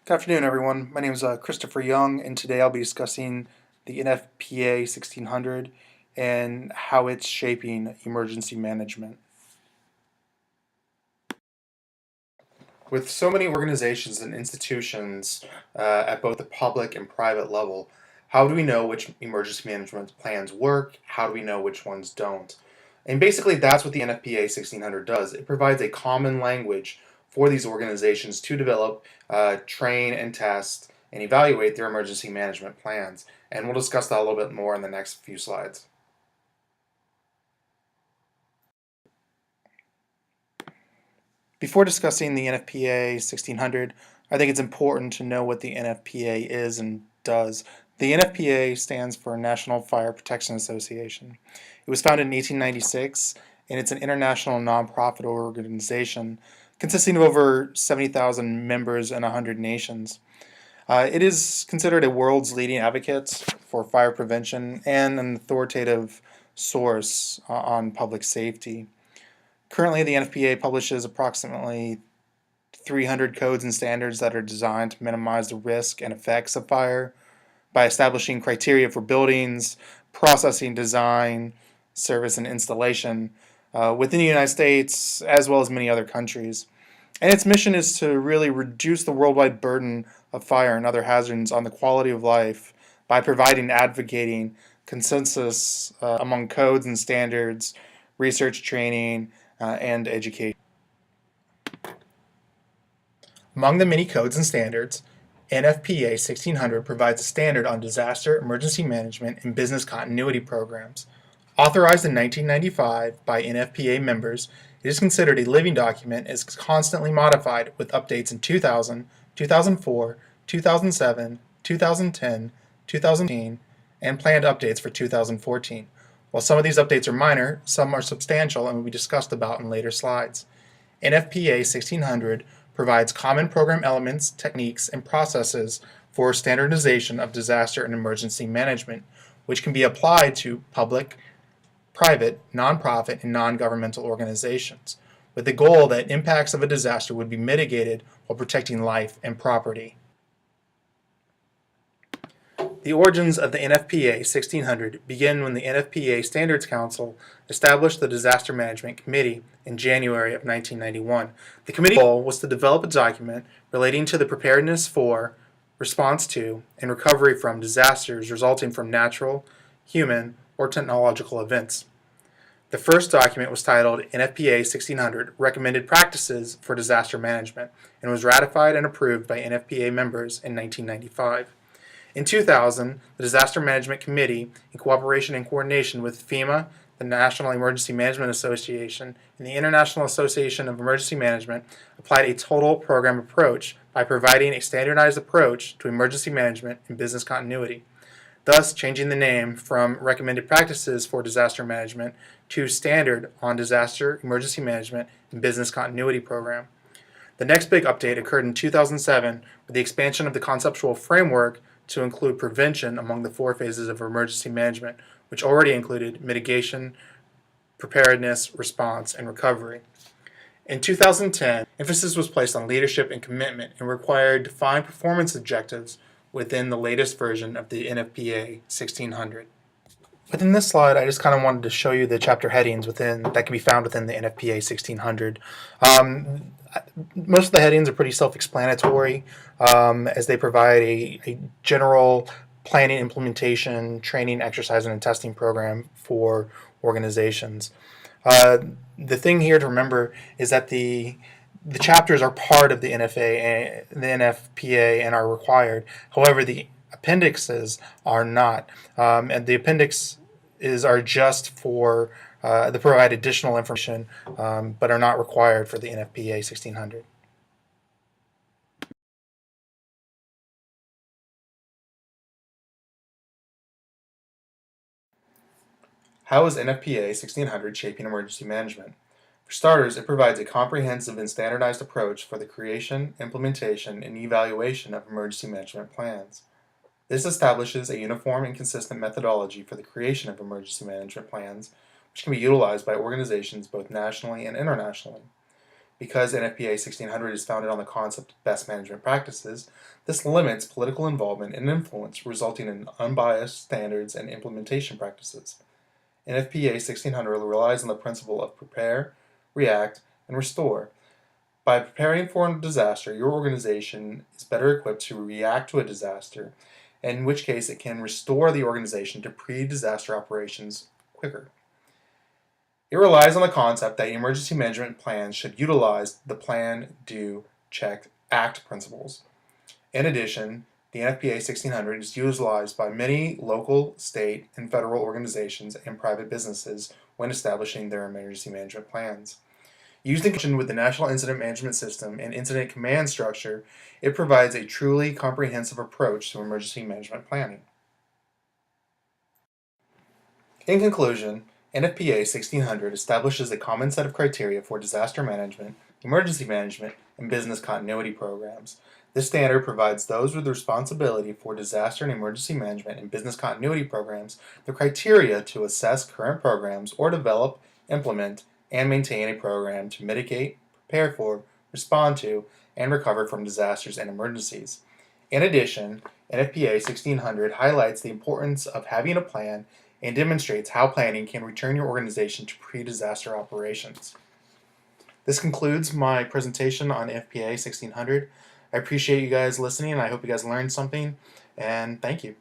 Good afternoon, everyone. My name is Christopher Young, and today I'll be discussing the Nfpa 1600 and how it's shaping emergency management. With so many organizations and institutions at both the public and private level, how do we know which emergency management plans work? How do we know which ones don't? And basically, that's what the Nfpa 1600 does. It provides a common language for these organizations to develop, train, and test and evaluate their emergency management plans. And we'll discuss that a little bit more in the next few slides. Before discussing the Nfpa 1600, I think it's important to know what the Nfpa is and does. The Nfpa stands for National Fire Protection Association. It was founded in 1896, and it's an international nonprofit organization consisting of over 70,000 members in 100 nations. It is considered a world's leading advocate for fire prevention and an authoritative source on public safety. Currently, the Nfpa publishes approximately 300 codes and standards that are designed to minimize the risk and effects of fire by establishing criteria for buildings, processing, design, service, and installation within the United States as well as many other countries. And its mission is to really reduce the worldwide burden of fire and other hazards on the quality of life by providing advocating consensus among codes and standards, research training, and education. Among the many codes and standards, Nfpa 1600 provides a standard on disaster emergency management and business continuity programs. Authorized in 1995 by Nfpa members, it is considered a living document and is constantly modified with updates in 2000, 2004, 2007, 2010, 2015, and planned updates for 2014. While some of these updates are minor, some are substantial and will be discussed about in later slides. Nfpa 1600 provides common program elements, techniques, and processes for standardization of disaster and emergency management, which can be applied to public, private, nonprofit, and non-governmental organizations, with the goal that impacts of a disaster would be mitigated while protecting life and property. The origins of the Nfpa 1600 begin when the Nfpa Standards Council established the Disaster Management Committee in January of 1991. The committee's goal was to develop a document relating to the preparedness for, response to, and recovery from disasters resulting from natural, human, or technological events. The first document was titled Nfpa 1600 Recommended Practices for Disaster Management and was ratified and approved by Nfpa members in 1995. In 2000, the Disaster Management Committee, in cooperation and coordination with FEMA, the National Emergency Management Association, and the International Association of Emergency Management, applied a total program approach by providing a standardized approach to emergency management and business continuity, thus changing the name from Recommended Practices for Disaster Management to Standard on Disaster Emergency Management and Business Continuity Program. The next big update occurred in 2007 with the expansion of the conceptual framework to include prevention among the 4 phases of emergency management, which already included mitigation, preparedness, response, and recovery. In 2010, emphasis was placed on leadership and commitment and required defined performance objectives within the latest version of the Nfpa 1600. Within this slide, I just kind of wanted to show you the chapter headings that can be found within the Nfpa 1600. Most of the headings are pretty self-explanatory as they provide a general planning, implementation, training, exercising, and testing program for organizations. The thing here to remember is that the chapters are part of the Nfpa and are required. However, the appendixes are not, and the appendixes are just for to provide additional information, but are not required for the Nfpa 1600. How is Nfpa 1600 shaping emergency management? For starters, it provides a comprehensive and standardized approach for the creation, implementation, and evaluation of emergency management plans. This establishes a uniform and consistent methodology for the creation of emergency management plans, which can be utilized by organizations both nationally and internationally. Because NFPA 1600 is founded on the concept of best management practices, this limits political involvement and influence, resulting in unbiased standards and implementation practices. NFPA 1600 relies on the principle of prepare, react, and restore. By preparing for a disaster, your organization is better equipped to react to a disaster, in which case it can restore the organization to pre-disaster operations quicker. It relies on the concept that emergency management plans should utilize the plan, do, check, act principles. In addition, the NFPA 1600 is utilized by many local, state, and federal organizations and private businesses when establishing their emergency management plans. Used in conjunction with the National Incident Management System and Incident Command Structure, it provides a truly comprehensive approach to emergency management planning. In conclusion, NFPA 1600 establishes a common set of criteria for disaster management, emergency management, and business continuity programs. This standard provides those with responsibility for disaster and emergency management and business continuity programs the criteria to assess current programs or develop, implement, and maintain a program to mitigate, prepare for, respond to, and recover from disasters and emergencies. In addition, NFPA 1600 highlights the importance of having a plan and demonstrates how planning can return your organization to pre-disaster operations. This concludes my presentation on NFPA 1600. I appreciate you guys listening, and I hope you guys learned something, and thank you.